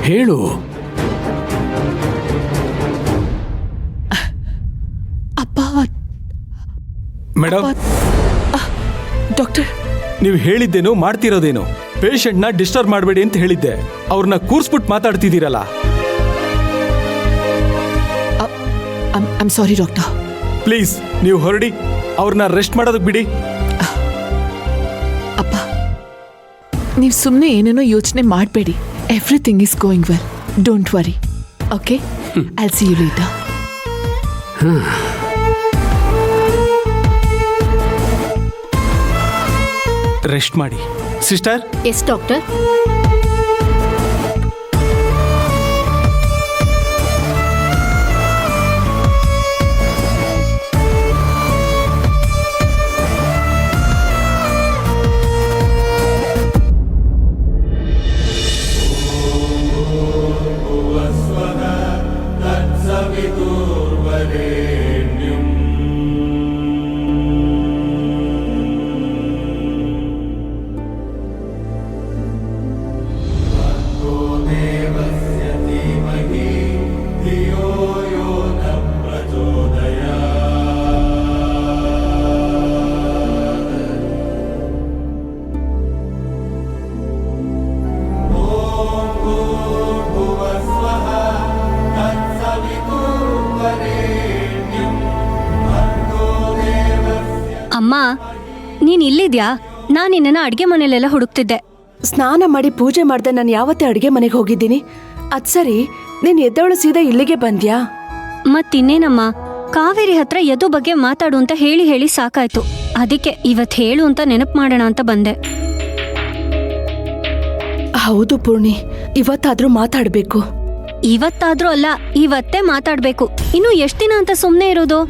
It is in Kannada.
ಹೇಳು. ಅಪ್ಪ. ಮೇಡಮ್, ಡಾಕ್ಟರ್, ನೀವು ಹೇಳಿದ್ದೇನು ಮಾಡ್ತಿರೋದೇನು? ಪೇಷಂಟ್ನ ಡಿಸ್ಟರ್ಬ್ ಮಾಡಬೇಡಿ ಅಂತ ಹೇಳಿದ್ದೆ. ಅವ್ರನ್ನ ಕೂರ್ಸ್ಬಿಟ್ಟು ಮಾತಾಡ್ತಿದ್ದೀರಲ್ಲ. I'm sorry doctor. ಪ್ಲೀಸ್ ನೀವು ಹೊರಡಿ, ಅವ್ರನ್ನ ರೆಸ್ಟ್ ಮಾಡೋದಕ್ಕೆ ಬಿಡಿ. ಅಪ್ಪ, ನೀವು ಸುಮ್ಮನೆ ಏನೇನೋ ಯೋಚನೆ ಮಾಡಬೇಡಿ. Everything is going well. Don't worry. Okay, I'll see you later. Rest ಮಾಡಿ ಸಿಸ್ಟರ್. Yes doctor. ಅಮ್ಮ, ನೀನ್ ಇಲ್ಲಿದ್ಯಾ? ನಾನು ನಿನ್ನ ಅಡ್ಗೆ ಮನೇಲೆಲ್ಲ ಹುಡುಕ್ತಿದ್ದೆ. ಸ್ನಾನ ಮಾಡಿ ಪೂಜೆ ಮಾಡ್ದೆ ನಾನು ಯಾವತ್ತೇ ಅಡುಗೆ ಮನೆಗೆ ಹೋಗಿದ್ದೀನಿ. ಅದ್ ಸರಿ, ನೀನ್ ಎದ್ದವಳು ಸೀದಾ ಇಲ್ಲಿಗೆ ಬಂದ್ಯಾ? ಮತ್ತಿನ್ನೇನಮ್ಮ, ಕಾವೇರಿ ಹತ್ರ ಯದು ಬಗ್ಗೆ ಮಾತಾಡು ಅಂತ ಹೇಳಿ ಹೇಳಿ ಸಾಕಾಯ್ತು. ಅದಕ್ಕೆ ಇವತ್ ಹೇಳು ಅಂತ ನೆನಪು ಮಾಡೋಣ ಅಂತ ಬಂದೆ. ಹೌದು ಪೂರ್ಣಿ, ಇವತ್ತಾದ್ರೂ ಮಾತಾಡ್ಬೇಕು. ಇವತ್ತಾದ್ರೂ ಅಲ್ಲ, ಇವತ್ತೇ ಮಾತಾಡ್ಬೇಕು. ಇನ್ನು ಎಷ್ಟ್ ದಿನ ಅಂತ ಸುಮ್ನೆ ಇರೋದು?